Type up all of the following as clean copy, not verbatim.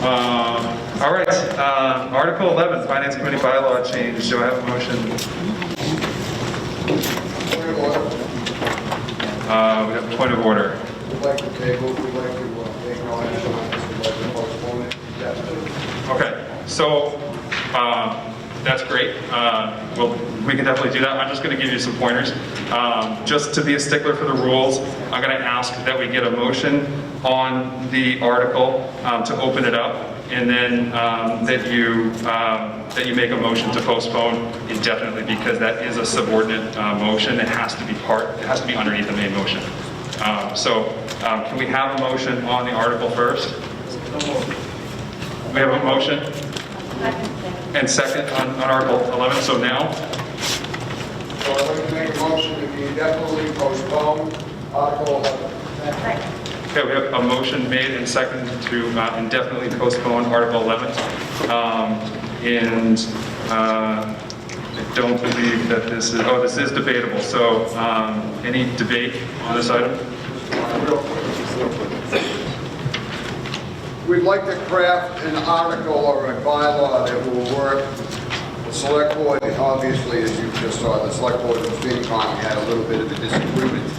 All right, Article 11, Finance Committee bylaw change. Do I have a motion? We have a point of order. We'd like to table, we'd like to take no action on this, we'd like to postpone it indefinitely. Okay, so that's great. Well, we can definitely do that. I'm just going to give you some pointers. Just to be a stickler for the rules, I'm going to ask that we get a motion on the article to open it up, and then that you make a motion to postpone indefinitely, because that is a subordinate motion. It has to be underneath the main motion. Can we have a motion on the article first? We have a motion and second on Article 11. So now, So I'd like to make a motion to be indefinitely postpone Article 11. okay, we have a motion made and seconded to indefinitely postpone Article 11. I don't believe that this is debatable. So any debate on this item? Real quick. We'd like to craft an article or a bylaw that will work. The select board, obviously, as you just saw, the select board and FinCom had a little bit of a disagreement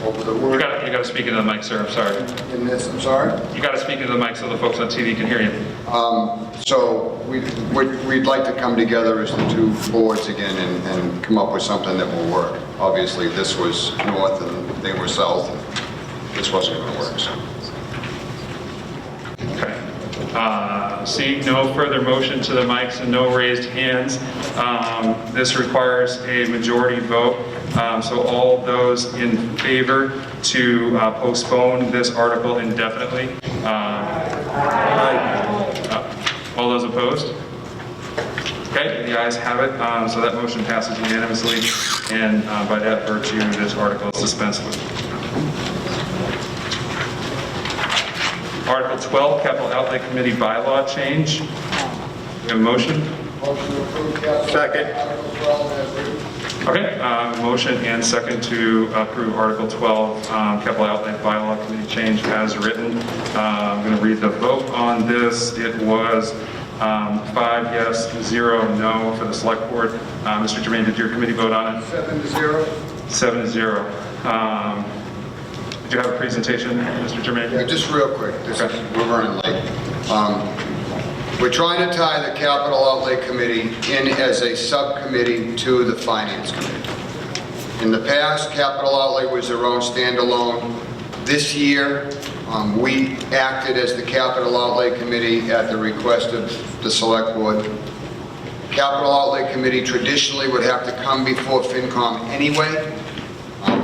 over the You word got to speak into the mic, sir. I'm sorry. in this. I'm sorry? You got to speak into the mic so the folks on TV can hear you. So we'd like to come together as the two boards again and come up with something that will work. Obviously, this was north and they were south, and this wasn't going to work. So. Okay. Seeing no further motion to the mics and no raised hands, this requires a majority vote. So all those in favor to postpone this article indefinitely? All those opposed? Okay, the ayes have it. So that motion passes unanimously, and by that virtue, this article is dispensed with. Article 12, Capital Outlay Committee bylaw change. We have a motion? Motion to approve capital. Second. Article 12 as written. Okay, motion and second to approve Article 12, Capital Outlay Bylaw Committee change as written. I'm going to read the vote on this. It was 5 yes, 0 no for the Select Board. Mr. Germain, did your committee vote on it? 7-0. 7-0. Did you have a presentation, Mr. Germain? Yeah, just real quick, we're running late. We're trying to tie the Capital Outlay Committee in as a subcommittee to the Finance Committee. In the past, Capital Outlay was their own standalone. This year, we acted as the Capital Outlay Committee at the request of the Select Board. Capital Outlay Committee traditionally would have to come before FinCom anyway.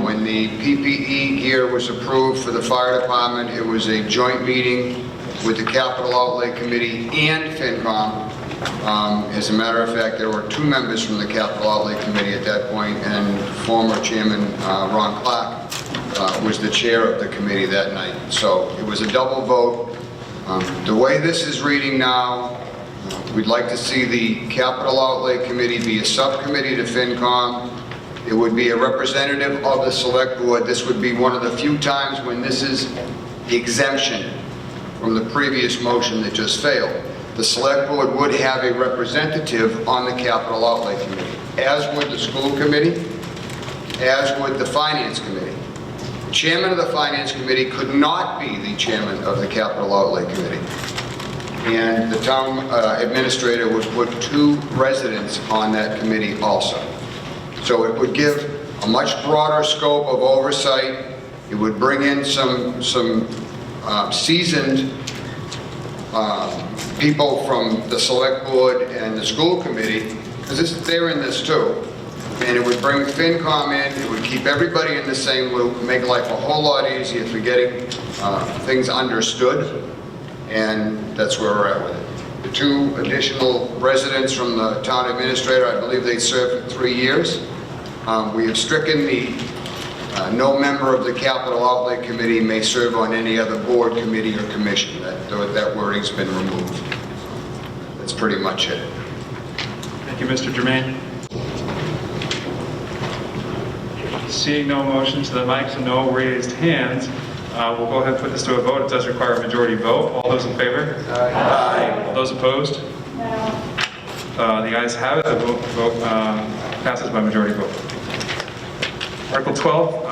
When the PPE gear was approved for the fire department, it was a joint meeting with the Capital Outlay Committee and FinCom. As a matter of fact, there were 2 members from the Capital Outlay Committee at that point, and former Chairman Ron Clark was the chair of the committee that night. So it was a double vote. The way this is reading now, we'd like to see the Capital Outlay Committee be a subcommittee to FinCom. It would be a representative of the Select Board. This would be one of the few times when this is the exemption from the previous motion that just failed. The Select Board would have a representative on the Capital Outlay Committee, as would the School Committee, as would the Finance Committee. The Chairman of the Finance Committee could not be the Chairman of the Capital Outlay Committee. And the Town Administrator would put 2 residents on that committee also. So it would give a much broader scope of oversight. It would bring in some seasoned people from the Select Board and the School Committee, because they're in this too. And it would bring FinCom in, it would keep everybody in the same loop, make life a whole lot easier for getting things understood, and that's where we're at with it. The 2 additional residents from the Town Administrator, I believe they served for 3 years. We have stricken the no member of the Capital Outlay Committee may serve on any other board, committee, or commission. That wording's been removed. That's pretty much it. Thank you, Mr. Germain. Seeing no motion to the mics and no raised hands, We'll go ahead and put this to a vote. It does require a majority vote. All those in favor? Aye. All those opposed? The ayes have it. The vote passes by majority vote. Article 12,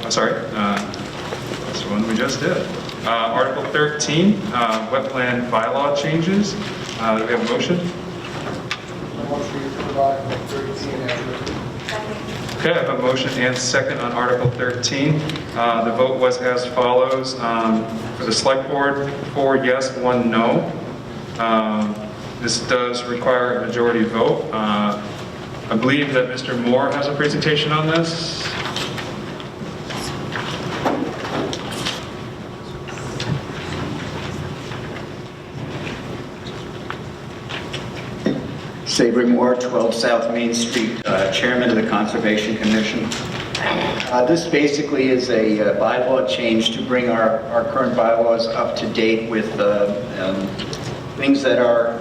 that's the one we just did. Article 13, wetland bylaw changes. Do we have a motion? Motion to approve Article 13 as written. Okay, I have a motion and second on Article 13. The vote was as follows. For the select board, 4 yes, 1 no. This does require a majority vote. I believe that Mr. Moore has a presentation on this. Sabri Moore, 12 South Main Street, Chairman of the Conservation Commission. This basically is a bylaw change to bring our current bylaws up to date with things that are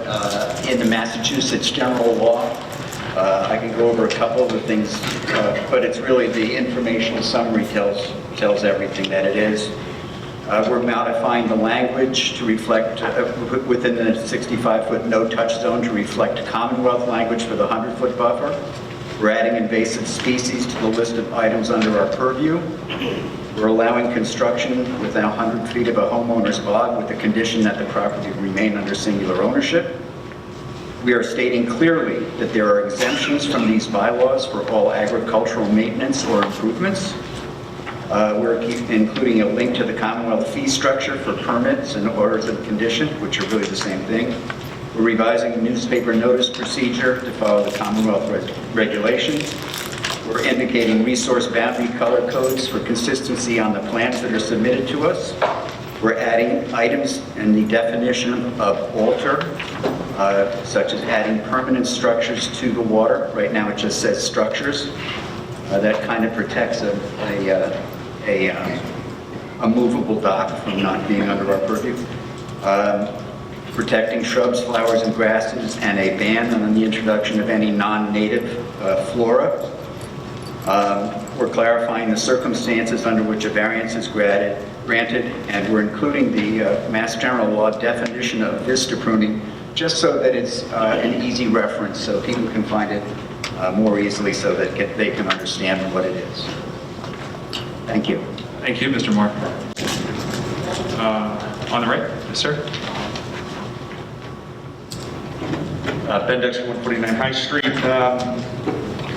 in the Massachusetts general law. I can go over a couple of the things, but it's really the informational summary tells everything that it is. We're modifying the language to reflect, within the 65-foot no-touch zone, to reflect Commonwealth language for the 100-foot buffer. We're adding invasive species to the list of items under our purview. We're allowing construction within 100 feet of a homeowner's bog with the condition that the property remain under singular ownership. We are stating clearly that there are exemptions from these bylaws for all agricultural maintenance or improvements. We're including a link to the Commonwealth fee structure for permits and orders of condition, which are really the same thing. We're revising the newspaper notice procedure to follow the Commonwealth regulations. We're indicating resource boundary color codes for consistency on the plans that are submitted to us. We're adding items in the definition of alter, such as adding permanent structures to the water. Right now it just says structures. That kind of protects a movable dock from not being under our purview. Protecting shrubs, flowers, and grasses, and a ban on the introduction of any non-native flora. We're clarifying the circumstances under which a variance is granted, and we're including the Mass General Law definition of vista pruning, just so that it's an easy reference, so people can find it more easily, so that they can understand what it is. Thank you. Thank you, Mr. Moore. On the right, yes, sir. Ben Dexter, 149 High Street.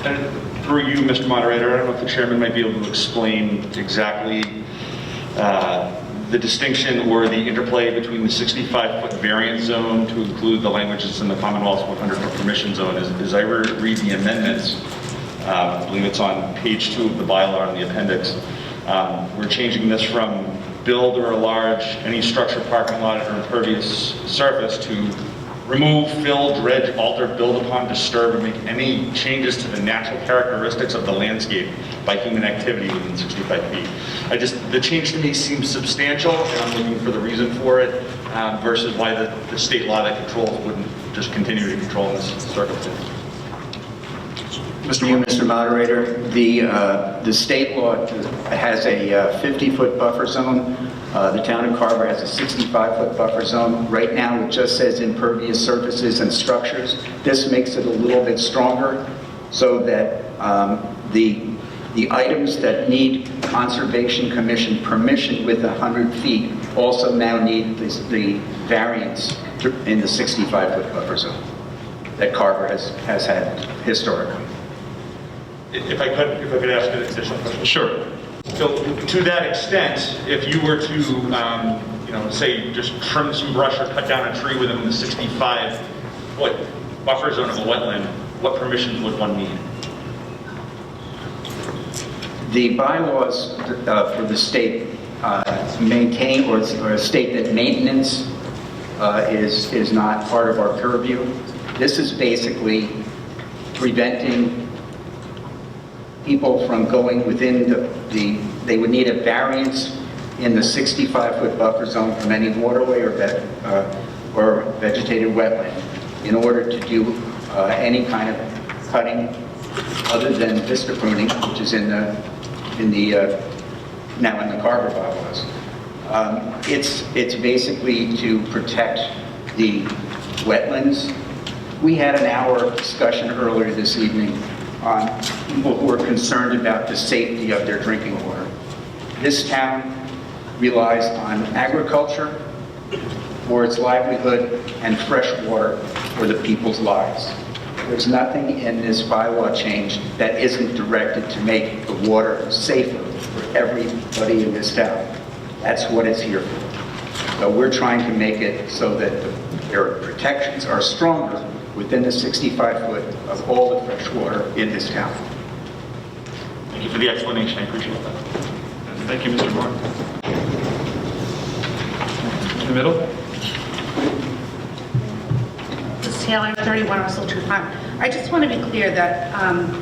And through you, Mr. Moderator, I don't know if the chairman might be able to explain exactly the distinction or the interplay between the 65-foot variance zone to include the languages in the Commonwealth's 100-foot permission zone. As I read the amendments, I believe it's on page 2 of the bylaw in the appendix, we're changing this from build or enlarge any structure, parking lot, or impervious surface to remove, fill, dredge, alter, build upon, disturb, or make any changes to the natural characteristics of the landscape by human activity within 65 feet. The change to me seems substantial, and I'm looking for the reason for it, versus why the state law that controls wouldn't just continue to control in this circumstance. Mr. Moderator, the state law has a 50-foot buffer zone. The town of Carver has a 65-foot buffer zone. Right now, it just says impervious surfaces and structures. This makes it a little bit stronger, so that the items that need Conservation Commission permission with 100 feet also now need the variance in the 65-foot buffer zone that Carver has had historically. If I could ask an additional question. Sure. So to that extent, if you were to, say just trim some brush or cut down a tree within the 65-foot buffer zone of a wetland, what permissions would one need? The bylaws for the state maintain or state that maintenance is not part of our purview. This is basically preventing people from going within they would need a variance in the 65-foot buffer zone from any waterway or vegetated wetland in order to do any kind of cutting other than vista pruning, which is now in the Carver bylaws. It's basically to protect the wetlands. We had an hour discussion earlier this evening on people who are concerned about the safety of their drinking water. This town relies on agriculture for its livelihood and fresh water for the people's lives. There's nothing in this bylaw change that isn't directed to make the water safer for everybody in this town. That's what it's here for. So we're trying to make it so that their protections are stronger within the 65-foot of all the fresh water in this town. Thank you for the explanation, I appreciate that. Thank you, Mr. Moore. In the middle? This is Taylor, 31 Russell True Pond. I just want to be clear that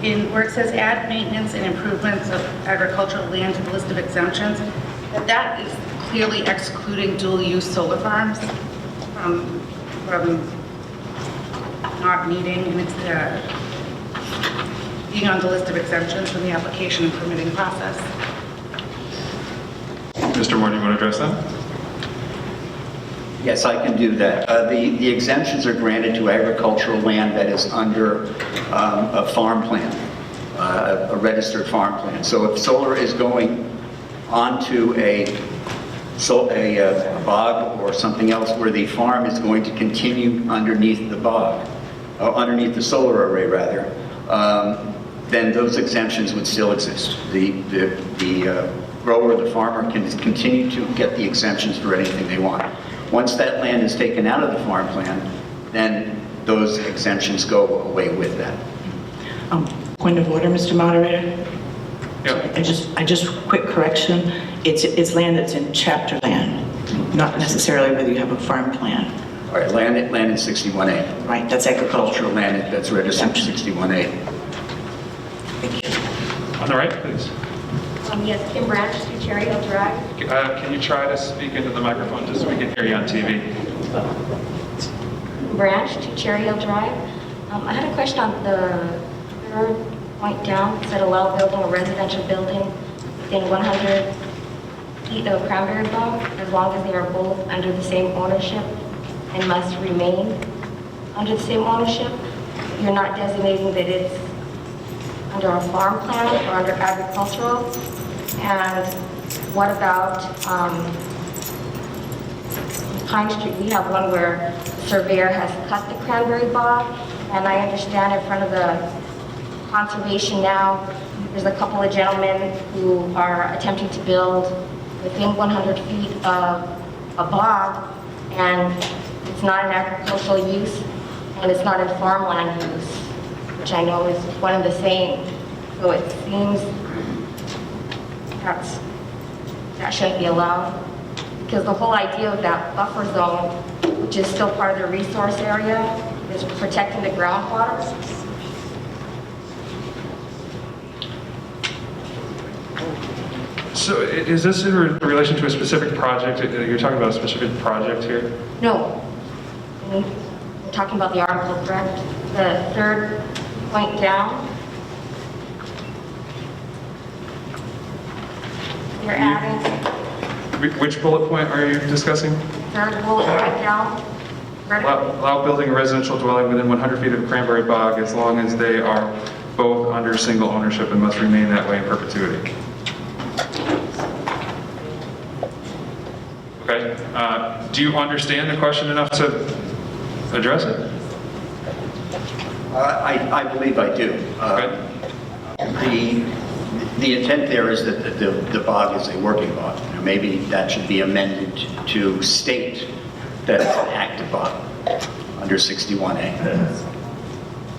in where it says add maintenance and improvements of agricultural land to the list of exemptions, that is clearly excluding dual-use solar farms from not meeting, and it's being on the list of exemptions from the application and permitting process. Mr. Moore, do you want to address that? Yes, I can do that. The exemptions are granted to agricultural land that is under a farm plan, a registered farm plan. So if solar is going onto a bog or something else where the farm is going to continue underneath the bog, underneath the solar array rather, then those exemptions would still exist. The grower, the farmer can continue to get the exemptions for anything they want. Once that land is taken out of the farm plan, then those exemptions go away with that. Point of order, Mr. Moderator. Yeah. I just quick correction. It's land that's in chapter land, not necessarily whether you have a farm plan. All right, land in 61A. Right, that's agricultural. Cultural land that's registered 61A. Thank you. On the right, please. Yes, Kim Branch, 2 Cherry Hill Drive. Can you try to speak into the microphone just so we can hear you on TV? Branch, 2 Cherry Hill Drive. I had a question on the third point down. It said allow building a residential building within 100 feet of cranberry bog as long as they are both under the same ownership and must remain under the same ownership. You're not designating that it's under a farm plan or under agricultural. And what about Pine Street? We have one where the surveyor has cut the cranberry bog, and I understand in front of the conservation now, there's a couple of gentlemen who are attempting to build within 100 feet of a bog, and it's not an agricultural use, and it's not in farmland use, which I know is one and the same. So it seems that shouldn't be allowed, because the whole idea of that buffer zone, which is still part of the resource area, is protecting the groundwater. So is this in relation to a specific project? You're talking about a specific project here? No, we're talking about the article, correct? The third point down. You're adding Which bullet point are you discussing? third bullet point down. Allow building a residential dwelling within 100 feet of a cranberry bog as long as they are both under single ownership and must remain that way in perpetuity. Okay. Do you understand the question enough to address it? I believe I do. Okay. The intent there is that the bog is a working bog. You know, maybe that should be amended to state that it's an active bog under 61A.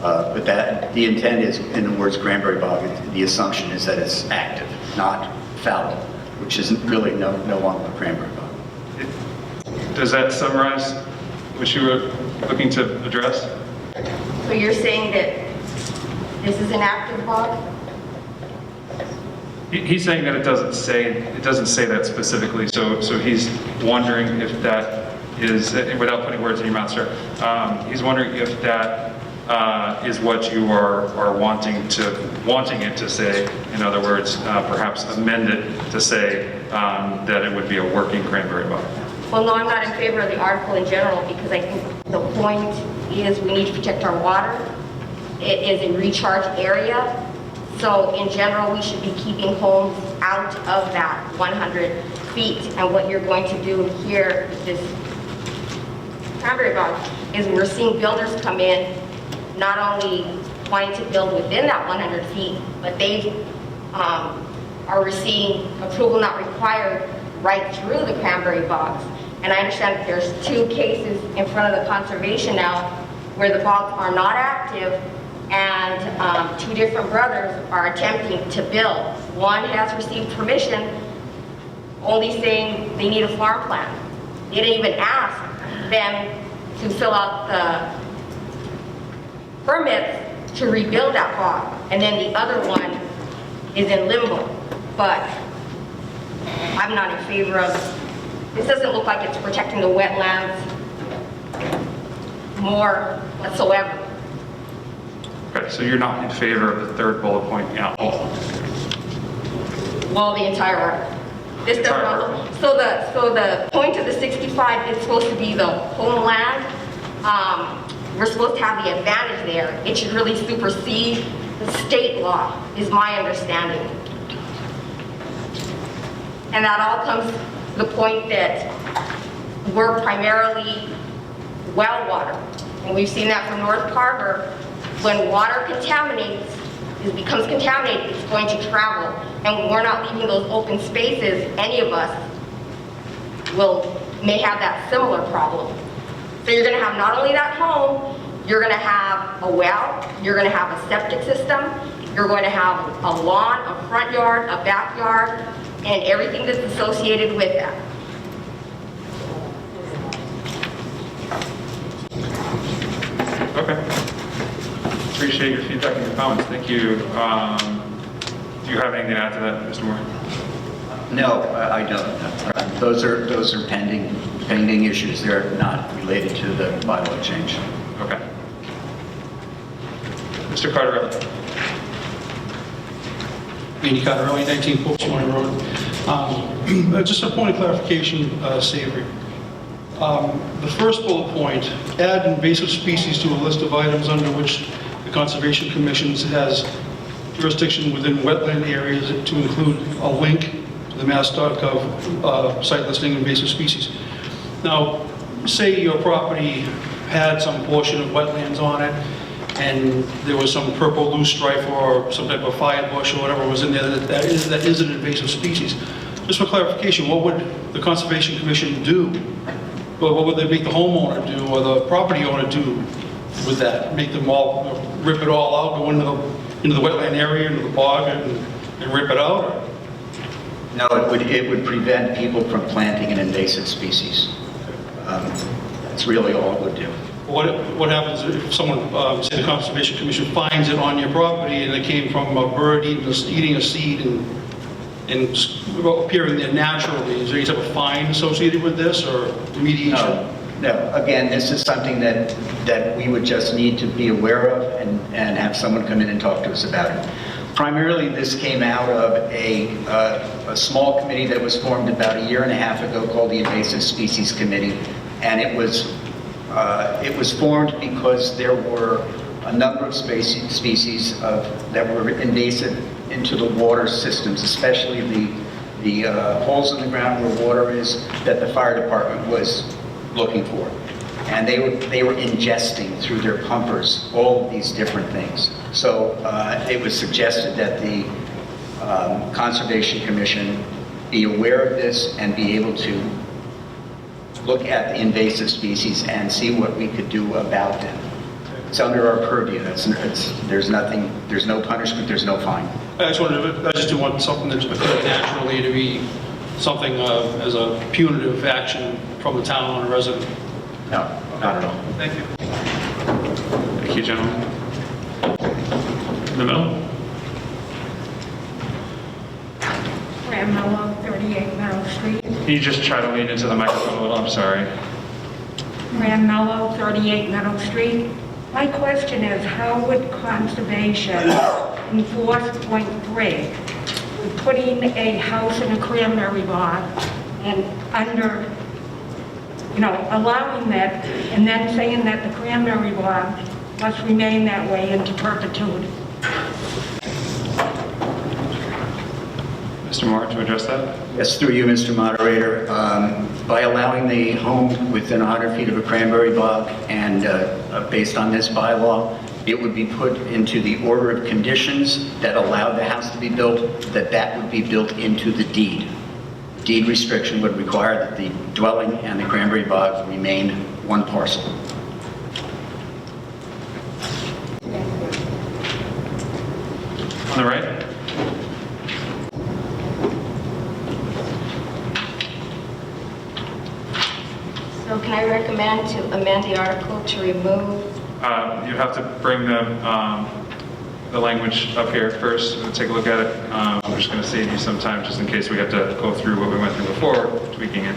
But that the intent is, in the words cranberry bog, the assumption is that it's active, not fallow, which isn't really no longer a cranberry bog. Does that summarize what you were looking to address? So you're saying that this is an active bog? He's saying that it doesn't say that specifically. So he's wondering if that is, without putting words in your mouth, sir. He's wondering if that is what you are wanting it to say. In other words, perhaps amend it to say that it would be a working cranberry bog. Well, no, I'm not in favor of the article in general because I think the point is we need to protect our water. It is a recharge area. So in general, we should be keeping homes out of that 100 feet. And what you're going to do here with this cranberry bog is we're seeing builders come in, not only wanting to build within that 100 feet, but they are receiving approval not required right through the cranberry bogs. And I understand that there's 2 cases in front of the conservation now where the bogs are not active and 2 different brothers are attempting to build. One has received permission, only saying they need a farm plan. They didn't even ask them to fill out the permits to rebuild that bog. And then the other one is in limbo. But I'm not in favor of, this doesn't look like it's protecting the wetlands more whatsoever. Okay, so you're not in favor of the third bullet point at all? Well, the entire article. This does Entire not, article. so the point of the 65 is supposed to be the homeland. We're supposed to have the advantage there. It should really supersede the state law, is my understanding. And that all comes to the point that we're primarily well water. And we've seen that from North Carver. When water contaminates, it becomes contaminated, it's going to travel. And when we're not leaving those open spaces, any of us may have that similar problem. So you're gonna have not only that home, you're gonna have a well, you're gonna have a septic system, you're going to have a lawn, a front yard, a backyard, and everything that's associated with that. Okay. Appreciate your feedback and your comments. Thank you. Do you have anything to add to that, Mr. Moore? No, I don't. Those are pending issues. They're not related to the bylaw change. Okay. Mr. Carter. Andy Cottarelli, 19 Portsmouth Road. Just a point of clarification, Savory. The first bullet point, add invasive species to a list of items under which the Conservation Commission has jurisdiction within wetland areas to include a link to the mass.gov site listing invasive species. Now, say your property had some portion of wetlands on it, and there was some purple loosestrife or some type of fire bush or whatever was in there that is an invasive species. Just for clarification, what would the Conservation Commission do? What would they make the homeowner do or the property owner do with that? Make them all, rip it all out, go into the wetland area, into the bog and rip it out? Or? No, it would prevent people from planting an invasive species. That's really all it would do. What happens if someone, say the Conservation Commission finds it on your property and it came from a bird eating a seed and appearing there naturally? Is there any type of fine associated with this or remediation? No. Again, this is something that we would just need to be aware of and have someone come in and talk to us about it. Primarily, this came out of a small committee that was formed about 1.5 years ago called the Invasive Species Committee, and it was formed because there were a number of species that were invasive into the water systems, especially the holes in the ground where water is that the fire department was looking for. And they were ingesting through their pumpers all of these different things. So it was suggested that the Conservation Commission be aware of this and be able to look at the invasive species and see what we could do about them. It's under our purview. There's no punishment, there's no fine. I just do want something that's occurred naturally to be something as a punitive action from the town on a resident. No, not at all. Thank you. Thank you, gentlemen. In the middle. Fran Mello, 38 Meadow Street. Can you just try to lean into the microphone a little? I'm sorry. Fran Mello, 38 Meadow Street. My question is, how would conservation enforce point 3? With putting a house in a cranberry bog and under, allowing that, and then saying that the cranberry bog must remain that way into perpetuity? Mr. Moore, to address that? Yes, through you, Mr. Moderator. By allowing the home within 100 feet of a cranberry bog and based on this bylaw, it would be put into the order of conditions that allowed the house to be built, that would be built into the deed. Deed restriction would require that the dwelling and the cranberry bog remain one parcel. On the right? So can I recommend to amend the article to remove, You have to bring the language up here first, and take a look at it. I'm just going to save you some time just in case we have to go through what we went through before, tweaking it.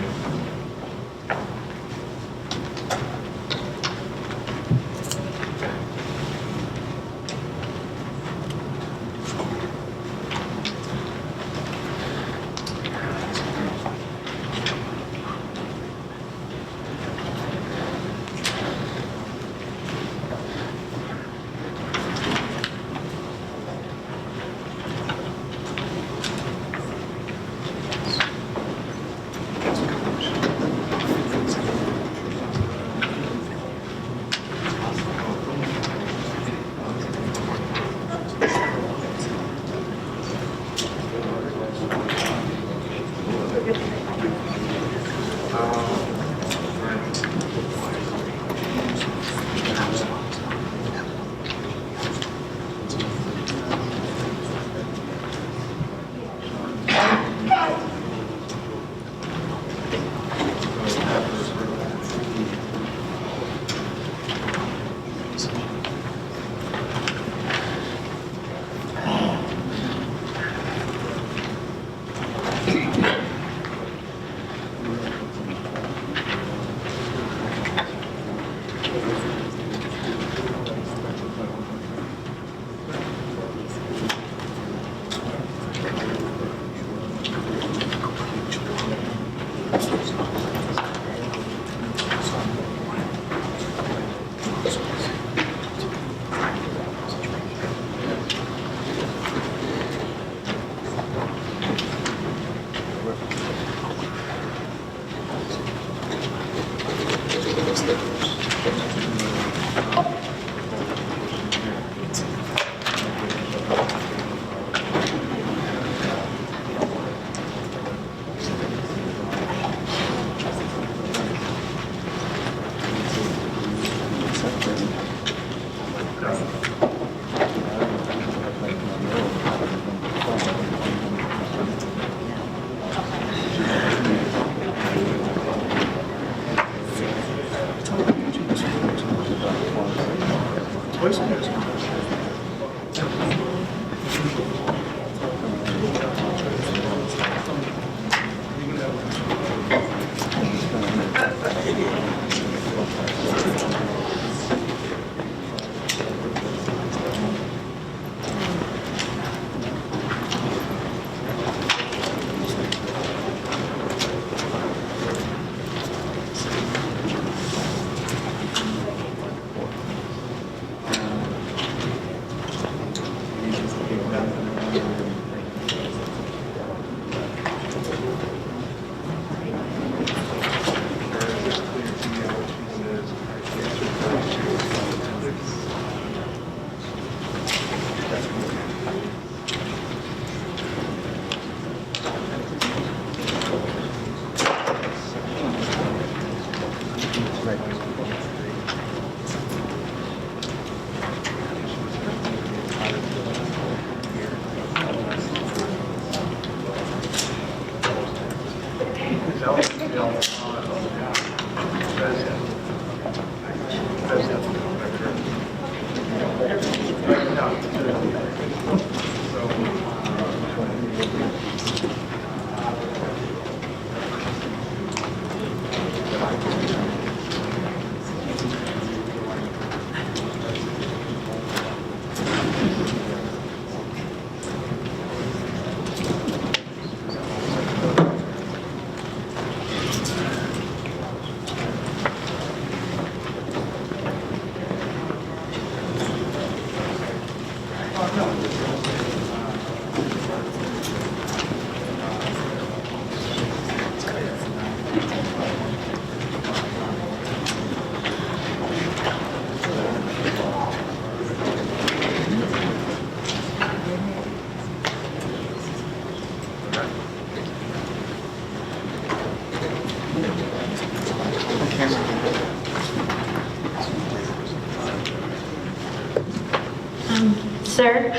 Sir,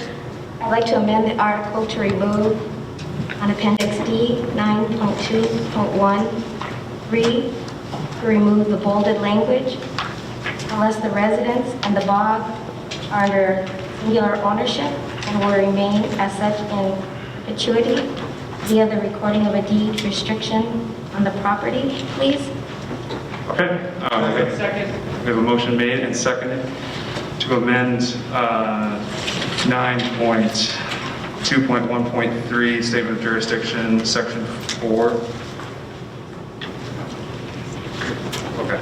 I'd like to amend the article to remove on Appendix D 9.2.1.3 to remove the bolded language unless the residents and the bog are under singular ownership and will remain as such in perpetuity via the recording of a deed restriction on the property, please. Okay. We have a motion made and seconded to amend 9.2.1.3 Statement of Jurisdiction, Section 4. Okay.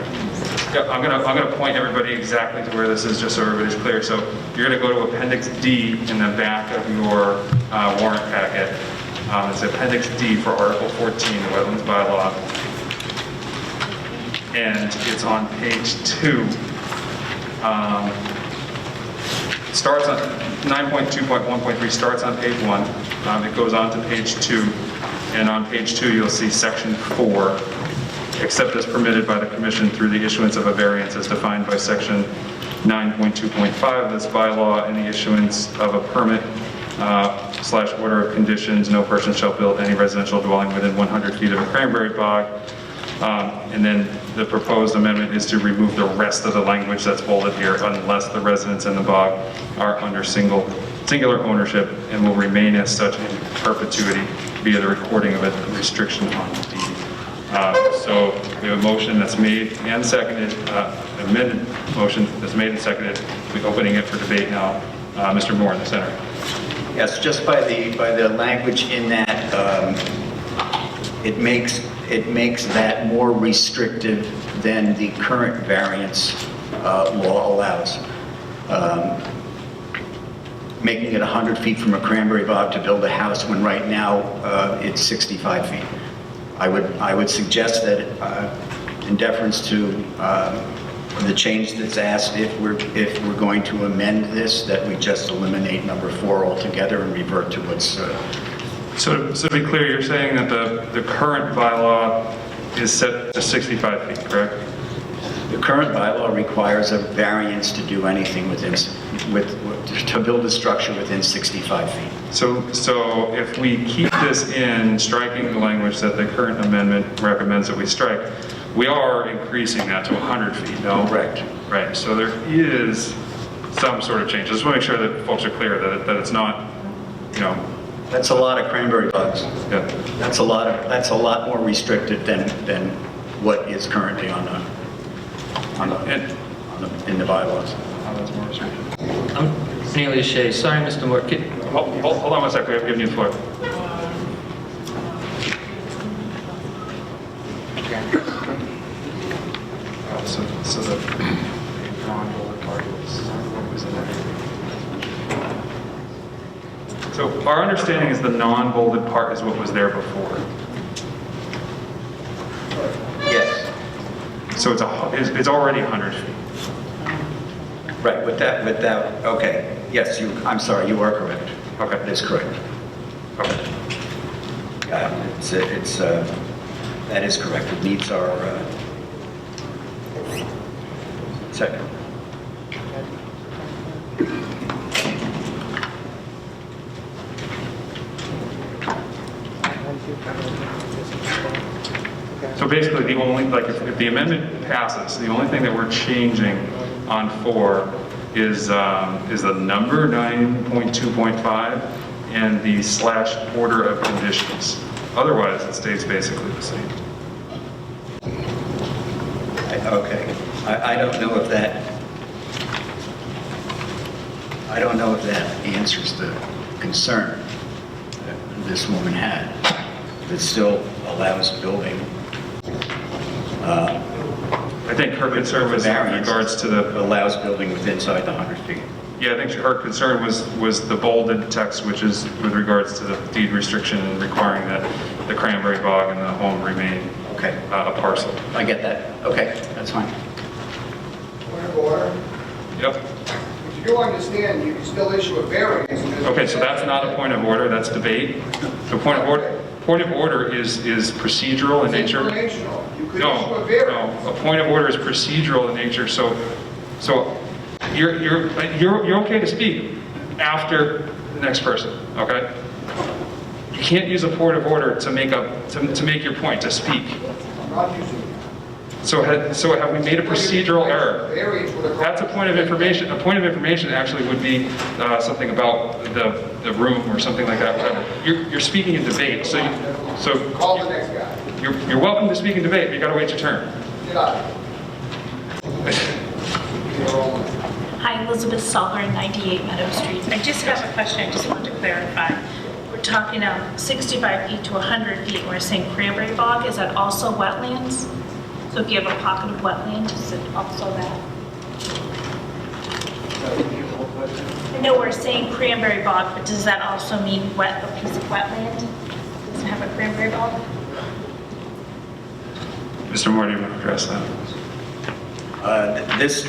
Yeah, I'm gonna point everybody exactly to where this is, just so everybody's clear. So you're gonna go to Appendix D in the back of your warrant packet. It's Appendix D for Article 14, the Wetlands Bylaw. And it's on page 2. Starts on 9.2.1.3 starts on page 1. It goes on to page 2. And on page 2, you'll see Section 4, except as permitted by the Commission through the issuance of a variance as defined by Section 9.2.5 of this bylaw and the issuance of a permit / order of conditions. No person shall build any residential dwelling within 100 feet of a cranberry bog. And then the proposed amendment is to remove the rest of the language that's bolded here, unless the residents in the bog are under singular ownership and will remain as such in perpetuity via the recording of a restriction on the deed. So we have a motion that's made and seconded, amended motion that's made and seconded. We're opening it for debate now. Mr. Moore in the center. Yes, just by the language in that, it makes that more restrictive than the current variance law allows. Making it 100 feet from a cranberry bog to build a house when right now it's 65 feet. I would suggest that in deference to the change that's asked, if we're going to amend this, that we just eliminate number 4 altogether and revert to what's. So to be clear, you're saying that the current bylaw is set to 65 feet, correct? The current bylaw requires a variance to do anything to build a structure within 65 feet. So if we keep this in, striking the language that the current amendment recommends that we strike, we are increasing that to 100 feet, no? Correct. Right, so there is some sort of change. I just want to make sure that folks are clear that it's not, That's a lot of cranberry bogs. Yeah. That's a lot more restricted than what is currently in the bylaws. That's more restricted. I'm Neely Shea. Sorry, Mr. Moore. Hold on one second, we have given you the floor. So the non-bolded part was in there. So our understanding is the non-bolded part is what was there before. Yes. So it's already 100 feet. Right, with that, okay. Yes, I'm sorry, you are correct. Okay. That is correct. Okay. That is correct. It meets our, second. So basically, the only, if the amendment passes, the only thing that we're changing on 4 is the number 9.2.5 and the / order of conditions. Otherwise, it stays basically the same. Okay. I don't know if that answers the concern that this woman had. It still allows building. I think her concern was in regards to the... Allows building within inside the 100 feet. Yeah, I think her concern was the bolded text, which is with regards to the deed restriction and requiring that the cranberry bog and the home remain Okay. a parcel. I get that. Okay, that's fine. Point of order. Yep. If you do understand, you can still issue a variance. Okay, so that's not a point of order, that's debate. So point of order is procedural in nature. It's informational. You could issue No, a variance. no, a point of order is procedural in nature, so you're okay to speak, after the next person, okay? You can't use a point of order to make your point, to speak. I'm not using it. So have we made a procedural error? Variance would have- That's a point of information. A point of information actually would be something about the room or something like that, whatever. You're speaking in debate, so Call the next guy. you're welcome to speak in debate, but you gotta wait your turn. Get out. Your own way. Hi, Elizabeth Salker, 98 Meadow Street. I just have a question I just wanted to clarify. We're talking 65 feet to 100 feet, and we're saying cranberry bog, is that also wetlands? So if you have a pocket of wetland, is it also that? I know we're saying cranberry bog, but does that also mean a piece of wetland? Does it have a cranberry bog? Mr. Moore, do you want to address that? This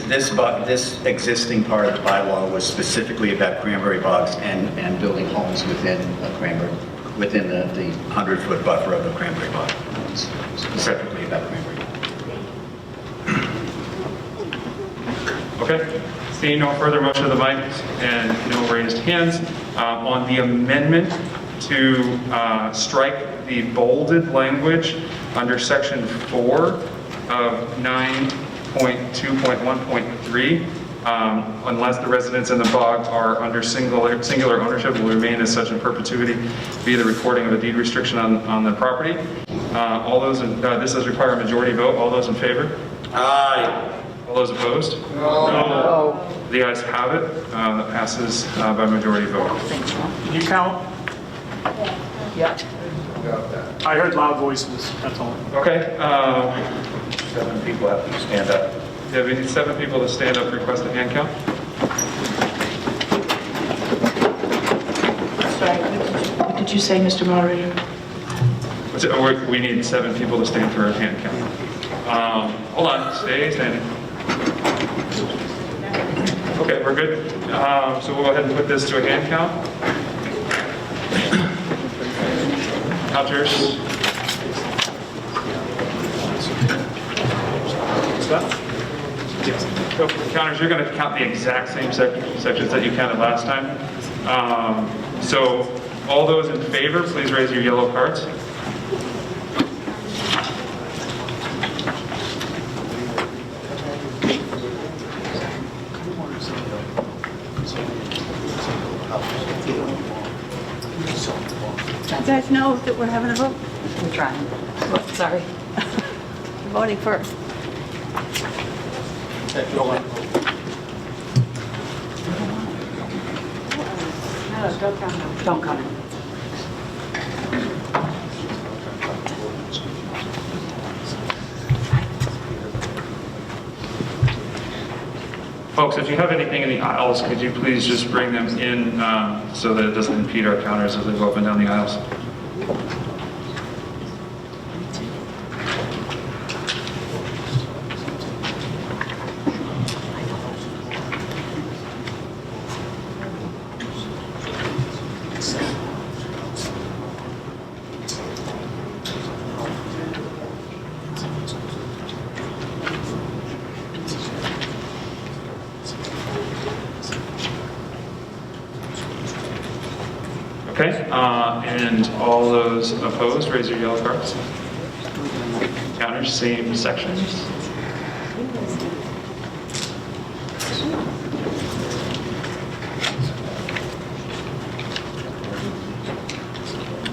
existing part of the bylaw was specifically about cranberry bogs and building homes within within the 100-foot buffer of the cranberry bog. Specifically about cranberry bog. Okay, seeing no further motion of the mic and no raised hands, on the amendment to strike the bolded language under section 4 of 9.2.1.3, unless the residents in the bog are under singular ownership, will remain as such in perpetuity via the recording of a deed restriction on the property. This does require a majority vote. All those in favor? Aye. All those opposed? No. The ayes have it. That passes by majority vote. Did you count? Yeah. I heard loud voices, that's all. Okay. 7 people have to stand up. Yeah, we need 7 people to stand up, request a hand count. Sorry, what did you say, Mr. Moderator? We need 7 people to stand for a hand count. Hold on, stay standing. Okay, we're good. So we'll go ahead and put this to a hand count. Counters. Counters, you're going to count the exact same sections that you counted last time. So all those in favor, please raise your yellow cards. You guys know that we're having a vote? We're trying. Sorry. Voting first. No, don't come. Don't come. Folks, if you have anything in the aisles, could you please just bring them in so that it doesn't impede our counters as they go up and down the aisles? Okay, and all those opposed, raise your yellow cards. Counters, same sections.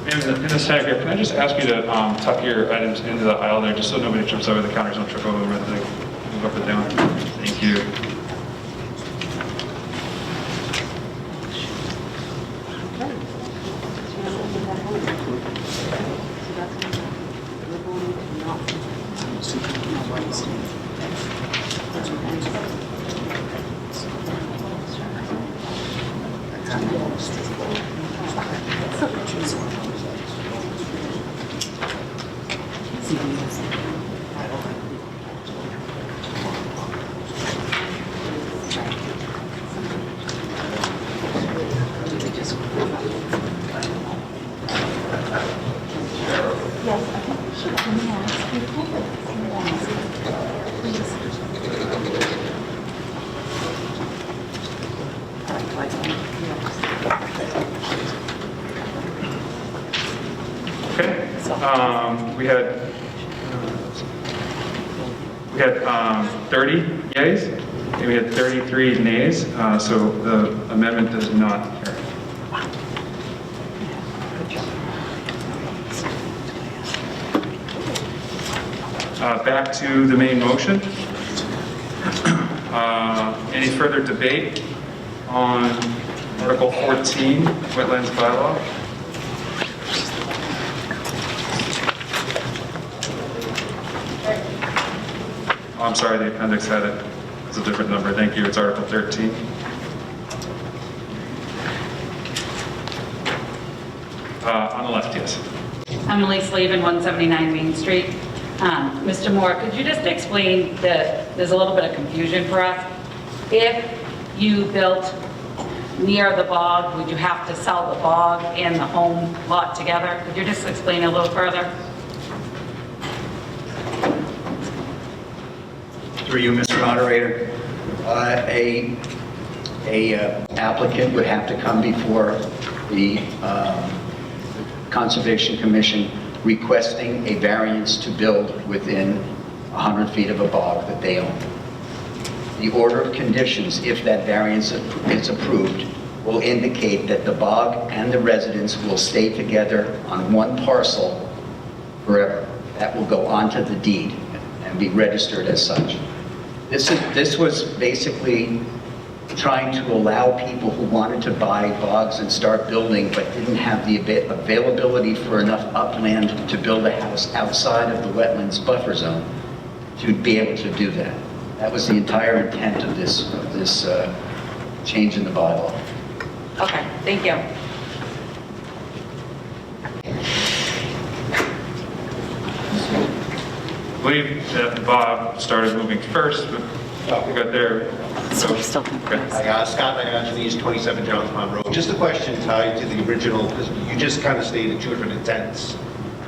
In the center here, can I just ask you to tuck your items into the aisle there, just so nobody trips over the counters, don't trip over them as they move up and down. Thank you. we had 30 yays, and we had 33 nays, so the amendment does not carry. Back to the main motion. Any further debate on Article 14, Wetlands Bylaw? Oh, I'm sorry, the appendix had it. It's a different number. Thank you. It's Article 13. On the left, yes. Emily Slavin, 179 Main Street. Mr. Moore, could you just explain that there's a little bit of confusion for us? If you built near the bog, would you have to sell the bog and the home lot together? Could you just explain a little further? Through you, Mr. Moderator, applicant would have to come before the Conservation Commission requesting a variance to build within 100 feet of a bog that they own. The order of conditions, if that variance is approved, will indicate that the bog and the residence will stay together on one parcel forever. That will go onto the deed and be registered as such. This was basically trying to allow people who wanted to buy bogs and start building but didn't have the availability for enough upland to build a house outside of the wetlands buffer zone to be able to do that. That was the entire intent of this change in the bylaw. Okay, thank you. I believe that Bob started moving first, but we got there. So we're still Okay. Hi, Scott Anthony's 27 Johns Pond Road. Just a question tied to the original, because you just kind of stated two different intents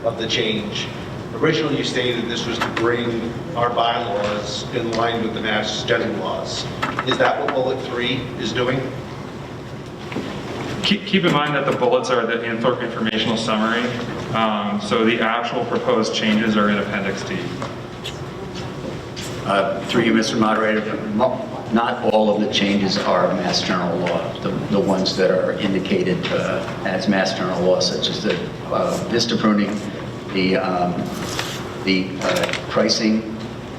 of the change. Originally, you stated this was to bring our bylaws in line with the Mass General laws. Is that what bullet 3 is doing? Keep in mind that the bullets are the Anthorpe informational summary, so the actual proposed changes are in Appendix D. Through you, Mr. Moderator, not all of the changes are Mass General law. The ones that are indicated as Mass General law, such as the vista pruning, the pricing,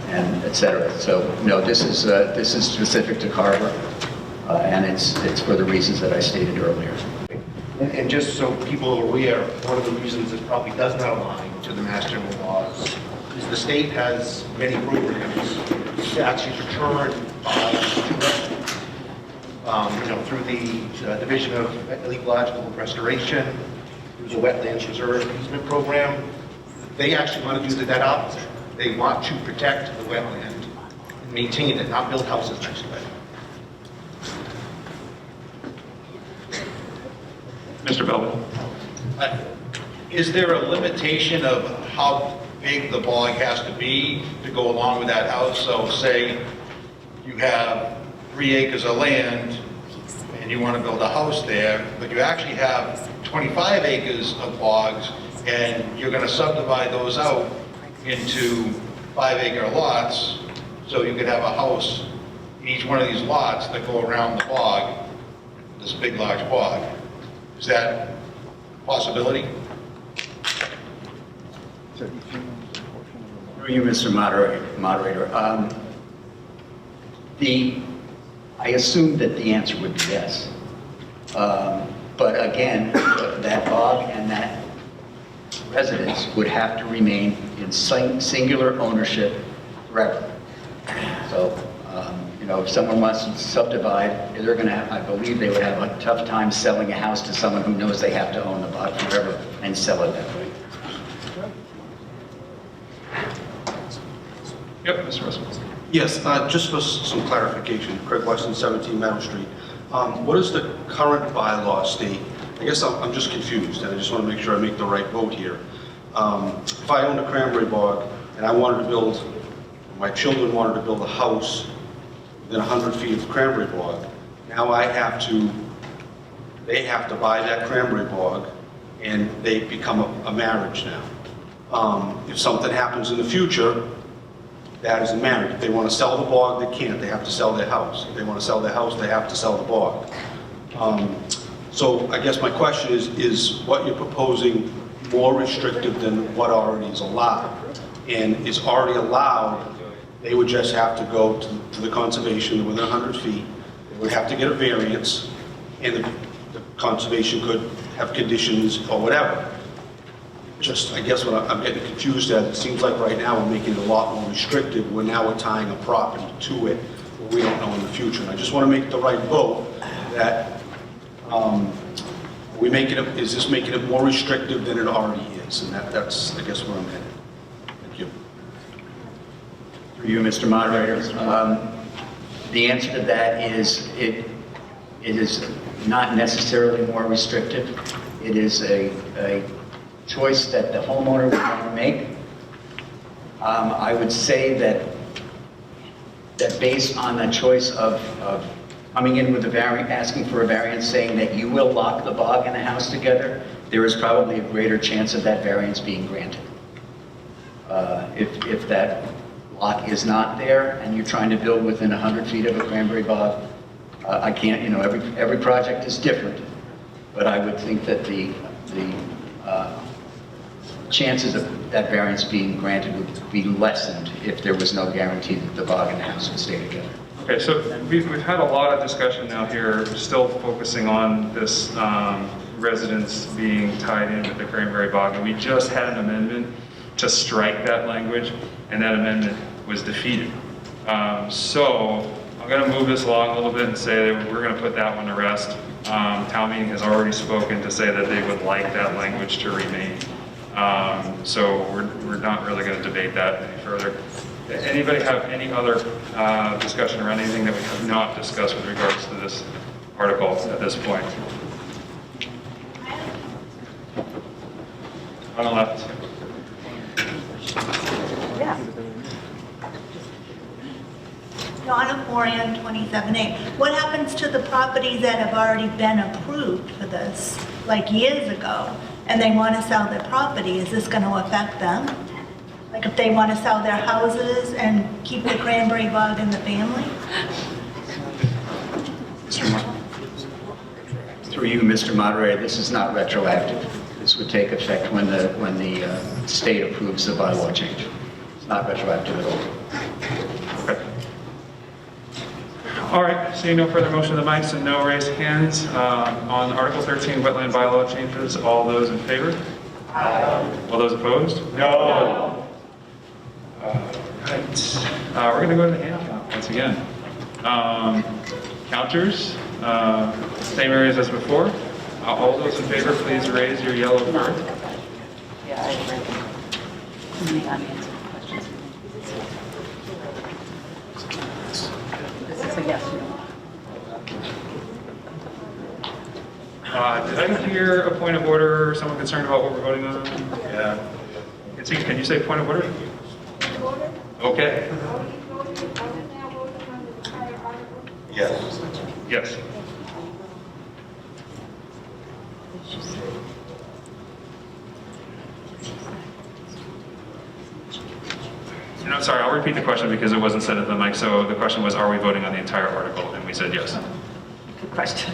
and et cetera. So no, this is specific to Carver, and it's for the reasons that I stated earlier. And just so people are aware, one of the reasons it probably does not align to the Mass General laws is the state has many programs to actually return bogs to residents. Through the Division of Ecological Restoration, through the Wetlands Reserve Easement Program, they actually want to do the dead opposite. They want to protect the wetland and maintain it, not build houses next to it. Mr. Belvin. Is there a limitation of how big the bog has to be to go along with that house? So say you have 3 acres of land and you want to build a house there, but you actually have 25 acres of bogs and you're going to subdivide those out into 5-acre lots, so you could have a house in each one of these lots that go around the bog, this big large bog. Is that a possibility? Through you, Mr. Moderator. I assume that the answer would be yes. But again, that bog and that residence would have to remain in singular ownership forever. So, if someone wants to subdivide, they're going to have, I believe they would have a tough time selling a house to someone who knows they have to own the bog forever and sell it that way. Yep, Mr. Russell. Yes, just for some clarification, Craig Weston, 17 Meadow Street. What does the current bylaw state? I guess I'm just confused, and I just want to make sure I make the right vote here. If I owned a cranberry bog and I wanted to build, my children wanted to build a house within 100 feet of the cranberry bog, now they have to buy that cranberry bog, and they become a marriage now. If something happens in the future, that isn't married. If they want to sell the bog, they can't. They have to sell their house. If they want to sell their house, they have to sell the bog. So I guess my question is what you're proposing more restrictive than what already is allowed? And is already allowed, they would just have to go to the conservation within 100 feet. They would have to get a variance, and the conservation could have conditions or whatever. Just, I guess what I'm getting confused at, it seems like right now we're making it a lot more restrictive, where now we're tying a property to it, where we don't know in the future. And I just want to make the right vote that, is this making it more restrictive than it already is? And that's, I guess, where I'm headed. Thank you. Through you, Mr. Moderator. The answer to that is it is not necessarily more restrictive. It is a choice that the homeowner would want to make. I would say that based on the choice of coming in with a variance, asking for a variance, saying that you will lock the bog and the house together, there is probably a greater chance of that variance being granted. If that lock is not there and you're trying to build within 100 feet of a cranberry bog, I can't, every project is different, but I would think that the chances of that variance being granted would be lessened if there was no guarantee that the bog and the house would stay together. Okay, so we've had a lot of discussion now here, still focusing on this residence being tied in with the cranberry bog, and we just had an amendment to strike that language, and that amendment was defeated. So I'm going to move this along a little bit and say that we're going to put that one to rest. Town meeting has already spoken to say that they would like that language to remain. So we're not really going to debate that any further. Anybody have any other discussion around anything that we have not discussed with regards to this article at this point? On the left. Yeah. Donna Moran, 27A. What happens to the properties that have already been approved for this, like years ago, and they want to sell their property? Is this going to affect them? Like if they want to sell their houses and keep the cranberry bog in the family? Through you, Mr. Moderator, this is not retroactive. This would take effect when the state approves the bylaw change. It's not retroactive at all. Okay. All right, seeing no further motion of the mics and no raised hands on Article 13, wetland bylaw changes, all those in favor? Aye. All those opposed? No. Right. We're going to go to the hand count once again. Counters, same areas as before. All those in favor, please raise your yellow card. Yeah, I agree. Unanswered questions. This is a yes or no. Did I hear a point of order, someone concerned about what we're voting on? Yeah. Can you say point of order? Okay. Yes. Yes. And I'm sorry, I'll repeat the question because it wasn't said at the mic. So the question was, are we voting on the entire article? And we said yes. Good question.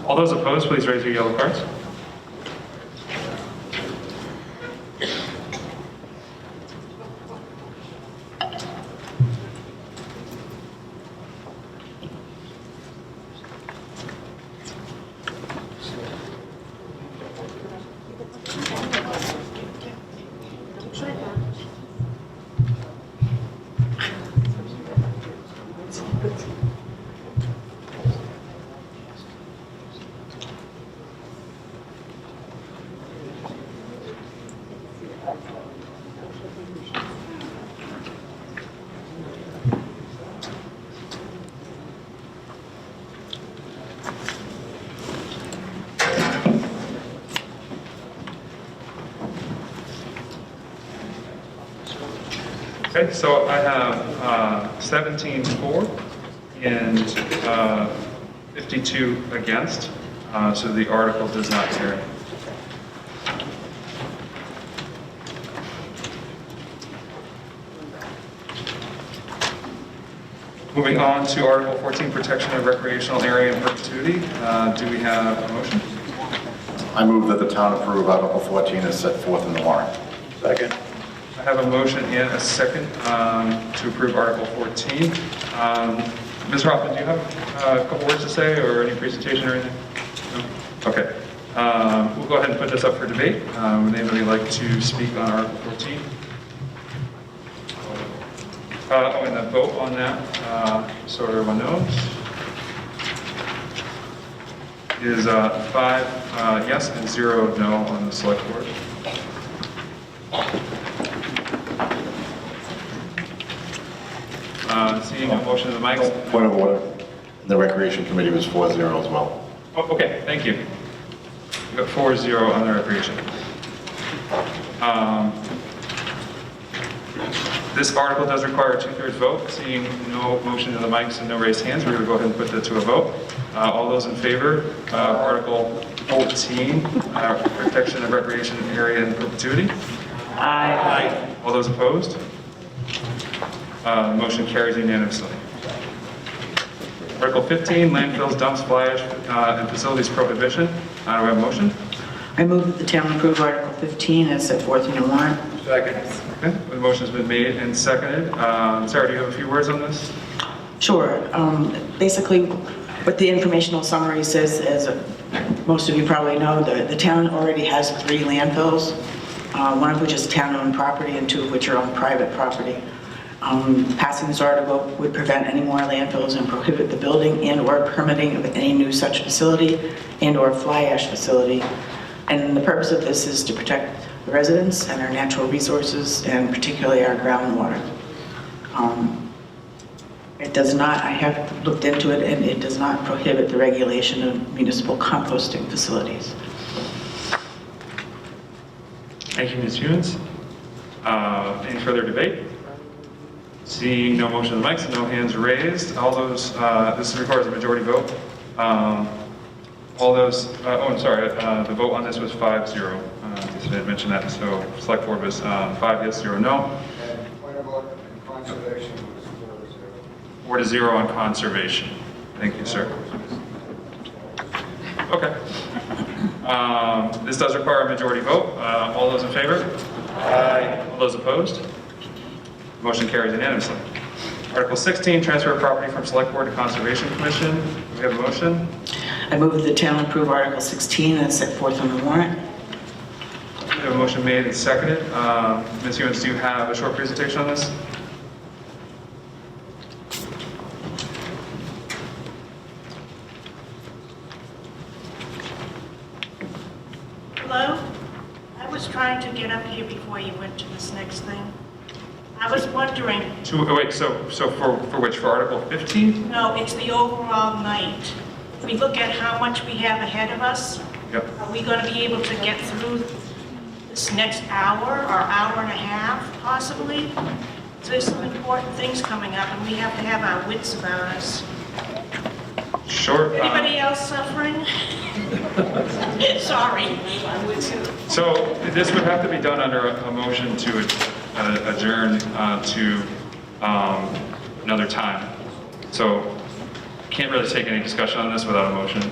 All those opposed, please raise your yellow cards. Okay, so I have 17 for and 52 against, so the article does not carry. Moving on to Article 14, Protection of Recreational Area in Perpetuity. Do we have a motion? I move that the town approve Article 14 as set forth in the warrant. Second. I have a motion and a second to approve Article 14. Ms. Hoffman, do you have a couple words to say or any presentation or anything? No? Okay. We'll go ahead and put this up for debate. Would anybody like to speak on Article 14? And the vote on that, so everyone knows, is 5 yes and 0 no on the select board. Seeing no motion of the mics. Point of order. The Recreation Committee was 4-0 as well. Oh, okay, thank you. We got 4-0 on the recreation. This article does require a 2/3 vote. Seeing no motion of the mics and no raised hands, we're going to go ahead and put that to a vote. All those in favor of Article 14, Protection of Recreation Area in Perpetuity? Aye. All those opposed? Motion carries unanimously. Article 15, landfills, dumps, fly ash, and facilities prohibition. Do we have a motion? I move that the town approve Article 15 as set forth in the warrant. Second. Okay, the motion's been made and seconded. Sarah, do you have a few words on this? Sure. Basically, what the informational summary says, as most of you probably know, the town already has 3 landfills, one of which is town-owned property and 2 of which are on private property. Passing this article would prevent any more landfills and prohibit the building and/or permitting of any new such facility and/or fly ash facility. And the purpose of this is to protect the residents and our natural resources, and particularly our groundwater. It does not, I have looked into it, and it does not prohibit the regulation of municipal composting facilities. Thank you, Ms. Hewens. Any further debate? Seeing no motion of the mics and no hands raised, all those, this requires a majority vote. All those, oh, I'm sorry, the vote on this was 5-0. I didn't mention that, so select board was 5 yes, 0 no. And point of order, conservation was 4-0. 4-0 on conservation. Thank you, sir. Okay. This does require a majority vote. All those in favor? Aye. All those opposed? Motion carries unanimously. Article 16, transfer of property from Select Board to Conservation Commission. Do we have a motion? I move that the town approve Article 16 as set forth on the warrant. We have a motion made and seconded. Ms. Hewens, do you have a short presentation on this? Hello? I was trying to get up here before you went to this next thing. I was wondering, Wait, so for which? For Article 15? no, it's the overall night. If we look at how much we have ahead of us, Yep. are we going to be able to get through this next hour or hour and a half, possibly? So there's some important things coming up, and we have to have our wits about us. Sure. Anybody else suffering? Sorry. So this would have to be done under a motion to adjourn to another time. So can't really take any discussion on this without a motion.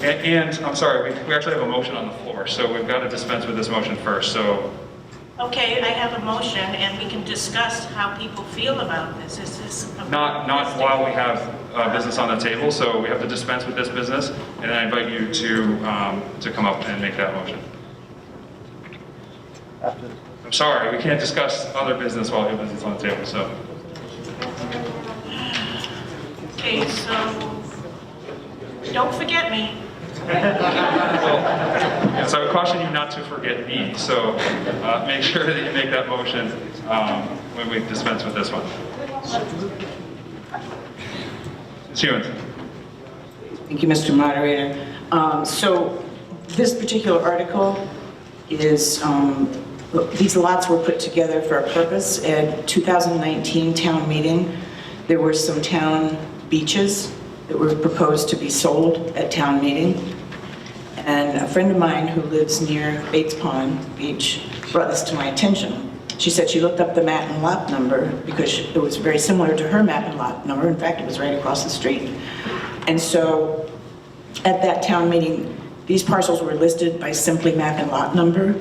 And I'm sorry, we actually have a motion on the floor, so we've got to dispense with this motion first. So Okay, I have a motion, and we can discuss how people feel about this. Is this not while we have business on the table, so we have to dispense with this business, and I invite you to come up and make that motion. I'm sorry, we can't discuss other business while we have business on the table, so. Okay, so don't forget me. So I would caution you not to forget me, so make sure that you make that motion when we dispense with this one. Ms. Hewens. Thank you, Mr. Moderator. So this particular article is, these lots were put together for a purpose. At 2019 town meeting, there were some town beaches that were proposed to be sold at town meeting. And a friend of mine who lives near Bates Pond Beach brought this to my attention. She said she looked up the map and lot number because it was very similar to her map and lot number. In fact, it was right across the street. And so at that town meeting, these parcels were listed by simply map and lot number.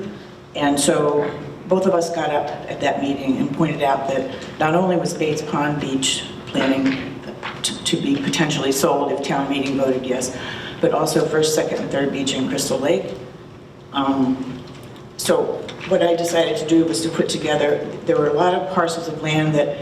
And so both of us got up at that meeting and pointed out that not only was Bates Pond Beach planning to be potentially sold if town meeting voted yes, but also First, Second, and Third Beach in Crystal Lake. So what I decided to do was to put together, there were a lot of parcels of land that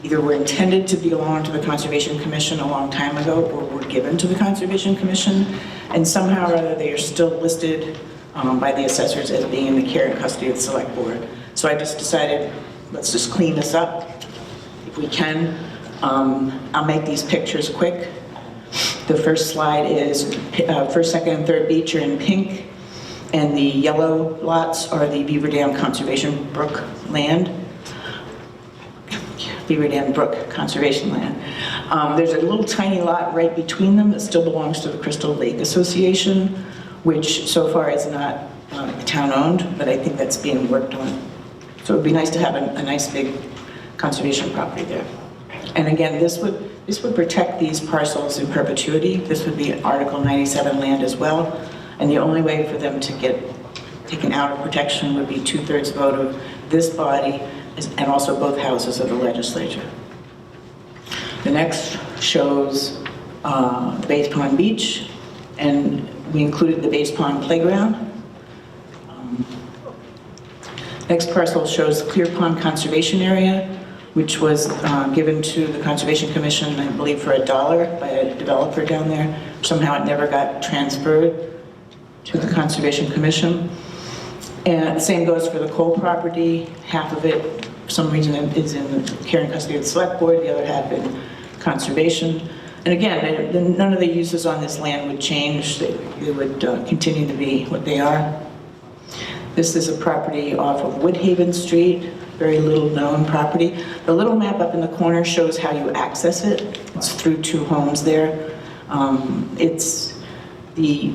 either were intended to belong to the Conservation Commission a long time ago or were given to the Conservation Commission, and somehow or other they are still listed by the assessors as being in the care and custody of the Select Board. So I just decided, let's just clean this up if we can. I'll make these pictures quick. The first slide is First, Second, and Third Beach are in pink, and the yellow lots are the Beaver Dam Conservation Brook land. Beaver Dam Brook Conservation Land. There's a little tiny lot right between them that still belongs to the Crystal Lake Association, which so far is not town-owned, but I think that's being worked on. So it'd be nice to have a nice big conservation property there. And again, this would protect these parcels in perpetuity. This would be Article 97 land as well. And the only way for them to get taken out of protection would be 2/3 vote of this body and also both houses of the legislature. The next shows Bates Pond Beach, and we included the Bates Pond Playground. Next parcel shows the Clear Pond Conservation Area, which was given to the Conservation Commission, I believe, for $1 by a developer down there. Somehow it never got transferred to the Conservation Commission. And the same goes for the coal property. Half of it, for some reason, is in care and custody of the Select Board, the other half in conservation. And again, none of the uses on this land would change. They would continue to be what they are. This is a property off of Woodhaven Street, very little known property. The little map up in the corner shows how you access it. It's through 2 homes there. It's the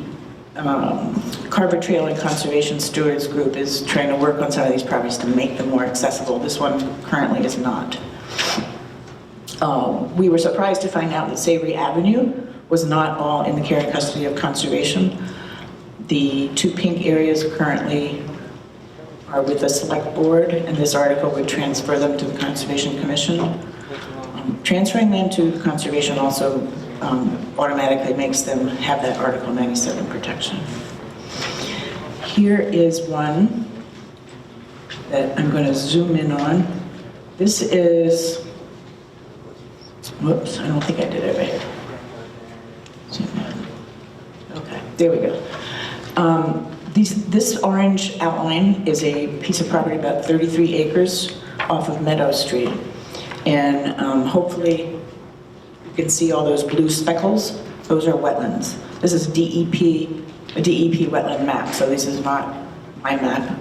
Carver Trail and Conservation Stewards Group is trying to work on some of these properties to make them more accessible. This one currently is not. We were surprised to find out that Savory Avenue was not all in the care and custody of conservation. The 2 pink areas currently are with the Select Board, and this article would transfer them to the Conservation Commission. Transferring them to conservation also automatically makes them have that Article 97 protection. Here is one that I'm going to zoom in on. This is, whoops, I don't think I did it right. Zoom in. Okay, there we go. This orange outline is a piece of property about 33 acres off of Meadow Street. And hopefully you can see all those blue speckles. Those are wetlands. This is a DEP wetland map, so this is not my map.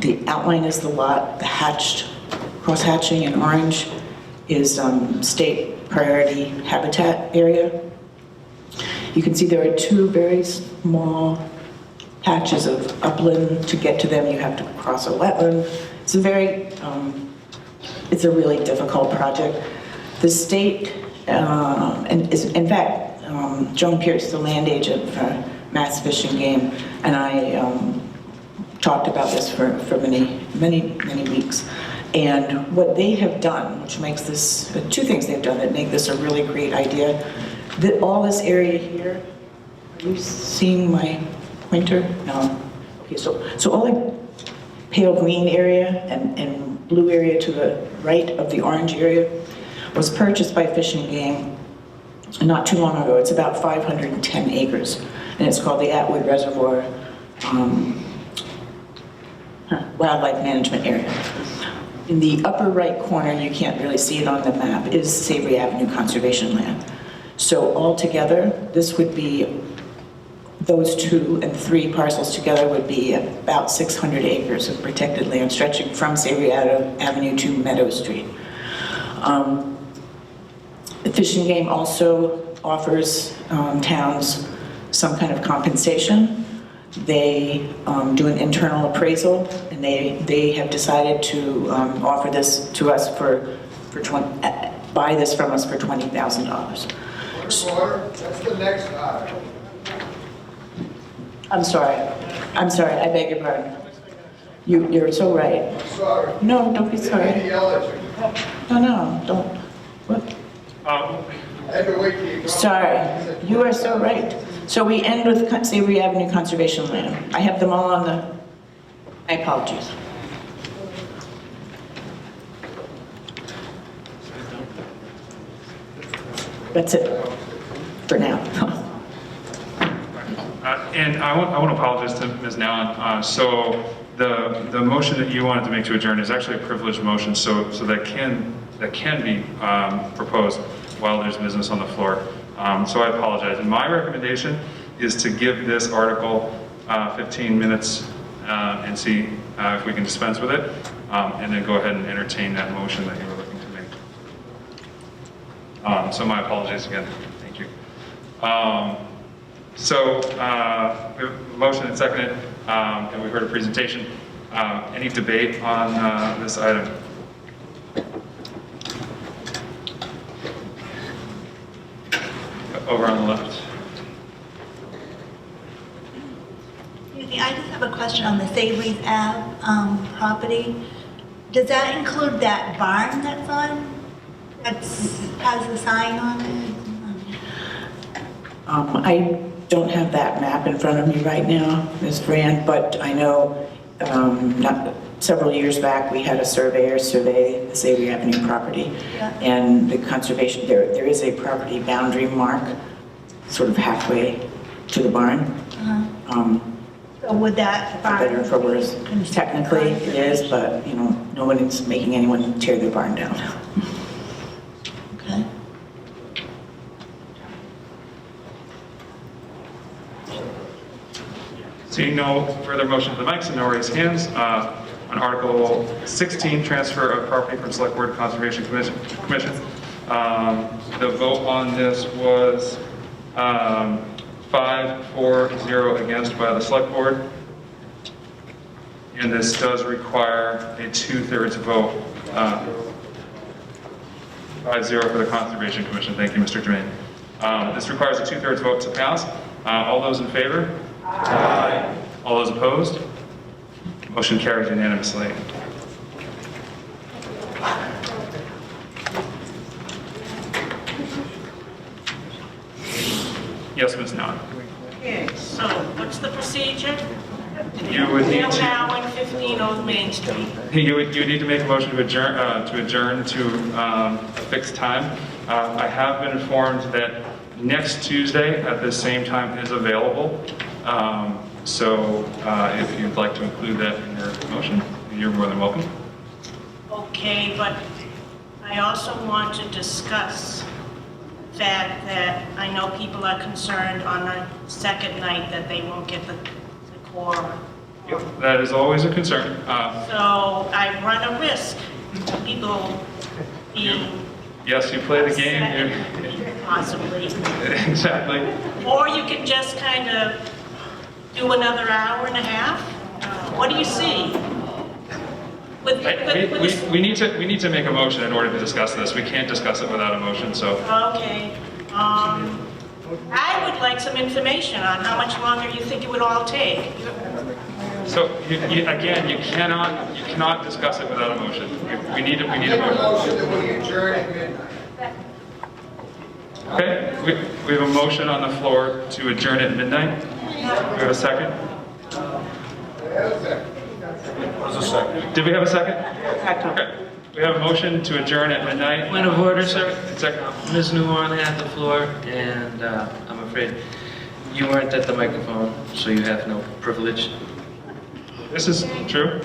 The outline is the lot. The cross-hatching in orange is state priority habitat area. You can see there are 2 very small patches of upland. To get to them, you have to cross a wetland. It's a really difficult project. The state, in fact, Joan Pierce, the land agent for Mass Fish and Game, and I talked about this for many weeks. And what they have done, which makes this, 2 things they've done that make this a really great idea, that all this area here, are you seeing my pointer? No. Okay, so all the pale green area and blue area to the right of the orange area was purchased by Fish and Game not too long ago. It's about 510 acres, and it's called the Atwood Reservoir Wildlife Management Area. In the upper right corner, you can't really see it on the map, is Savory Avenue Conservation Land. So altogether, this would be, those 2 and 3 parcels together would be about 600 acres of protected land stretching from Savory Avenue to Meadow Street. The Fish and Game also offers towns some kind of compensation. They do an internal appraisal, and they have decided to offer this to us buy this from us for $20,000. That's the next item. I'm sorry, I beg your pardon. You're so right. I'm sorry. No, don't be sorry. Maybe yell at you. No, don't. What? I had to wait till you got- Sorry, you are so right. So we end with Savory Avenue Conservation Land. I have them all on the, my apologies. That's it for now. And I want to apologize to Ms. Nowen. So the motion that you wanted to make to adjourn is actually a privileged motion, so that can be proposed while there's business on the floor. So I apologize. And my recommendation is to give this article 15 minutes and see if we can dispense with it, and then go ahead and entertain that motion that you were looking to make. So my apologies again. Thank you. So we have a motion and seconded, and we heard a presentation. Any debate on this item? Over on the left. Excuse me, I just have a question on the Savory's Ave property. Does that include that barn that's on, has the sign on it? I don't have that map in front of me right now, Ms. Brand, but I know several years back, we had a surveyor survey the Savory Avenue property, and the conservation, there is a property boundary mark, sort of halfway to the barn. So would that For better or for worse. Technically, it is, but, no one is making anyone tear their barn down. Okay. Seeing no further motion to the mics and no raised hands, on Article 16, transfer of property from Select Board to Conservation Commission. The vote on this was 5-4-0 against by the Select Board. And this does require a 2/3 vote, 5-0 for the Conservation Commission. Thank you, Mr. Jermaine. This requires a 2/3 vote to pass. All those in favor? Aye. All those opposed? Motion carries unanimously. Yes, Ms. Nowen. Okay, so what's the procedure? You would need to. Now 115 Old Main Street. You need to make a motion to adjourn to a fixed time. I have been informed that next Tuesday at the same time is available. So if you'd like to include that in your motion, you're more than welcome. Okay, but I also want to discuss the fact that I know people are concerned on the second night that they won't get the quorum. That is always a concern. So I run a risk of people being Yes, you play the game. possibly. Exactly. Or you can just kind of do another hour and a half. What do you see? We need to make a motion in order to discuss this. We can't discuss it without a motion, so. Okay. I would like some information on how much longer you think it would all take. So again, you cannot discuss it without a motion. We need a Make a motion. motion that we adjourn at midnight. Okay, we have a motion on the floor to adjourn at midnight. Do we have a second? Did we have a second? Okay. We have a motion to adjourn at midnight. Point of order, sir. Second. Ms. Newhorn had the floor, and I'm afraid you weren't at the microphone, so you have no privilege. This is true.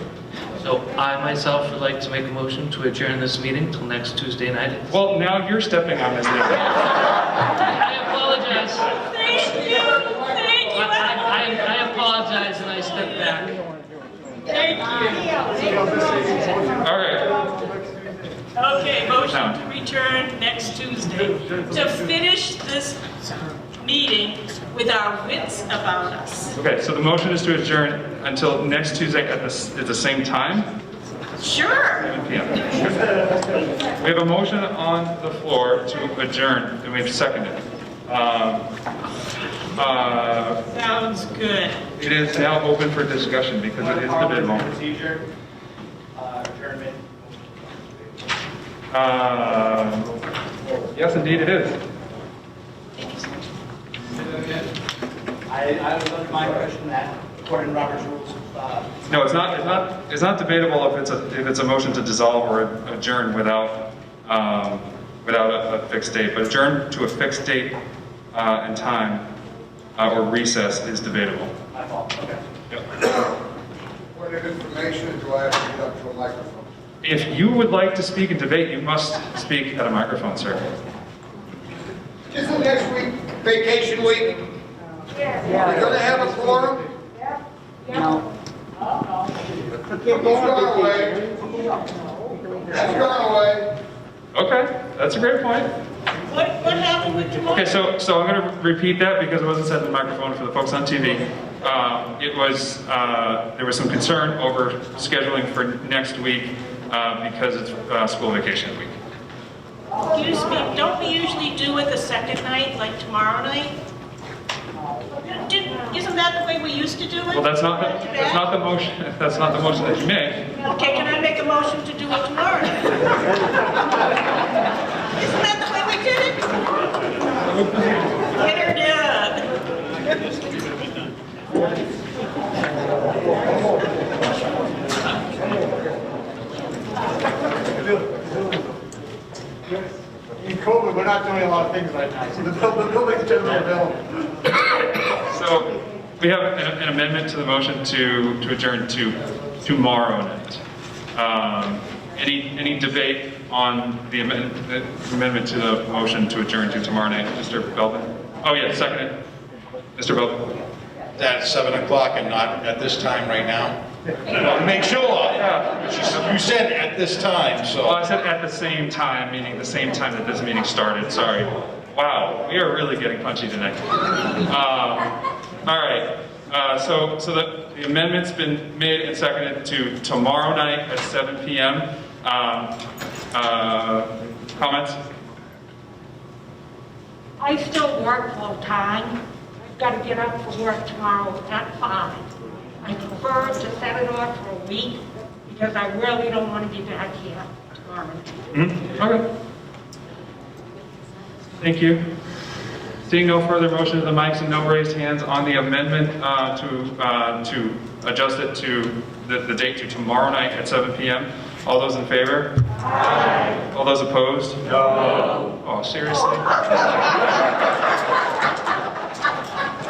So I myself would like to make a motion to adjourn this meeting till next Tuesday night. Well, now you're stepping on this now. I apologize. Thank you. I apologize, and I step back. Thank you. All right. Okay, motion to return next Tuesday to finish this meeting with our wits about us. Okay, so the motion is to adjourn until next Tuesday at the same time? Sure. 7 p.m. We have a motion on the floor to adjourn, and we've seconded. Sounds good. It is now open for discussion because it is debatable. Procedure, adjournment. Yes, indeed it is. I was under my impression that according to Robert's rules of, No, it's not debatable if it's a motion to dissolve or adjourn without a fixed date. But adjourn to a fixed date and time or recess is debatable. my fault, okay. Point of information, do I have to get up to a microphone? If you would like to speak and debate, you must speak at a microphone, sir. Isn't next week vacation week? Are we gonna have a quorum? No. He's gone away. He's gone away. Okay, that's a great point. What happened with tomorrow? Okay, so I'm going to repeat that because it wasn't said in the microphone for the folks on TV. There was some concern over scheduling for next week because it's school vacation week. Excuse me, don't we usually do it the second night, like tomorrow night? Isn't that the way we used to do it? Well, that's not the motion. That's not the motion that you made. Okay, can I make a motion to do it tomorrow night? Isn't that the way we did it? Get her In COVID, we're not doing a lot of things right now, so the building's generally available. So we have an amendment to the motion to adjourn to tomorrow night. Any debate on the amendment to the motion to adjourn to tomorrow night, Mr. Belvin? Oh yeah, seconded. Mr. Belvin. That's 7 o'clock and not at this time right now? Well, make sure. You said at this time, so. Well, I said at the same time, meaning the same time that this meeting started, sorry. Wow, we are really getting punchy tonight. All right, so the amendment's been made and seconded to tomorrow night at 7 p.m. Comments? I still work full-time. I've got to get up for work tomorrow at 5. I prefer to set it off for a week because I really don't want to be back here tomorrow. Okay. Thank you. Seeing no further motion to the mics and no raised hands on the amendment to adjust it to the date to tomorrow night at 7 p.m. All those in favor? Aye. All those opposed? No. Oh, seriously?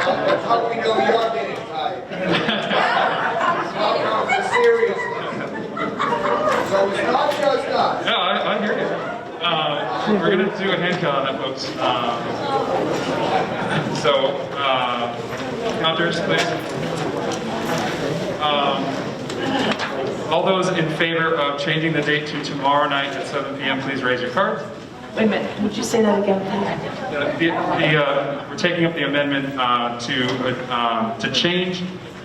That's how we know you're getting tired. It's serious. So it's not just us. Yeah, I hear you. We're going to do a hand count on that, folks. Counters, please. All those in favor of changing the date to tomorrow night at 7 p.m., please raise your cards. Wait a minute, would you say that again, please? We're taking up the amendment to change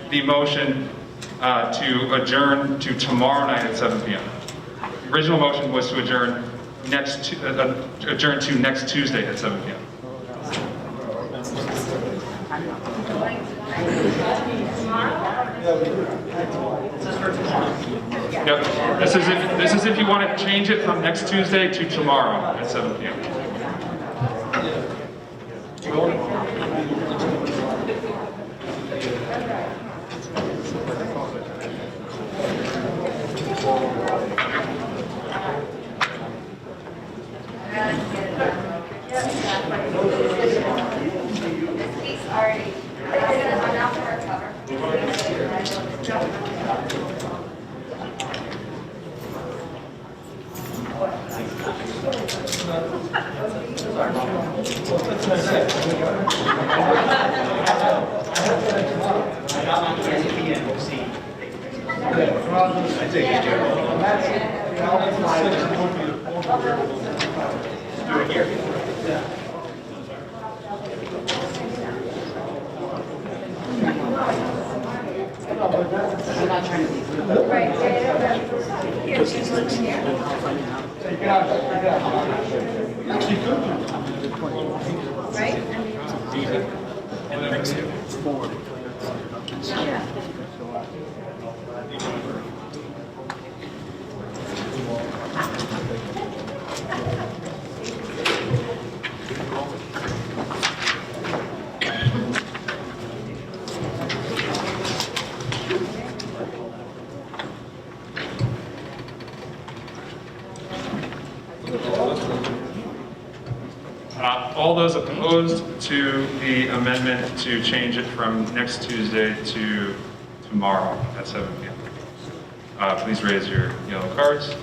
the motion to adjourn to tomorrow night at 7 p.m. The original motion was to adjourn to next Tuesday at 7 p.m. Yep. This is if you want to change it from next Tuesday to tomorrow at 7 p.m. All those opposed to the amendment to change it from next Tuesday to tomorrow at 7 p.m. Please raise your yellow cards.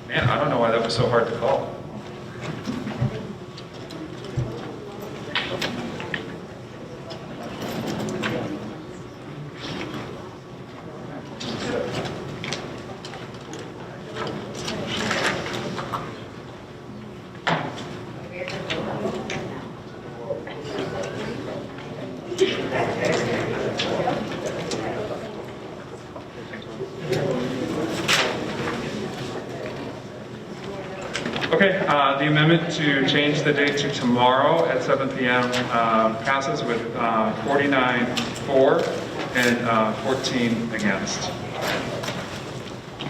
Man, I don't know why that was so hard to call. Okay, the amendment to change the date to tomorrow at 7 p.m. Passes with 49 for and 14 against.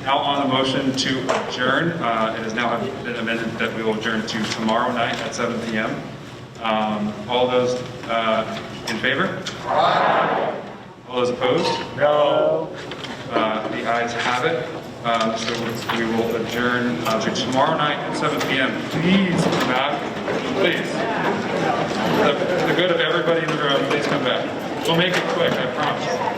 Now on the motion to adjourn, it has now been amended that we will adjourn to tomorrow night at 7 p.m. All those in favor? Aye. All those opposed? No. The ayes have it. So we will adjourn to tomorrow night at 7 p.m. Please come back. Please. For the good of everybody in the room, please come back. We'll make it quick, I promise.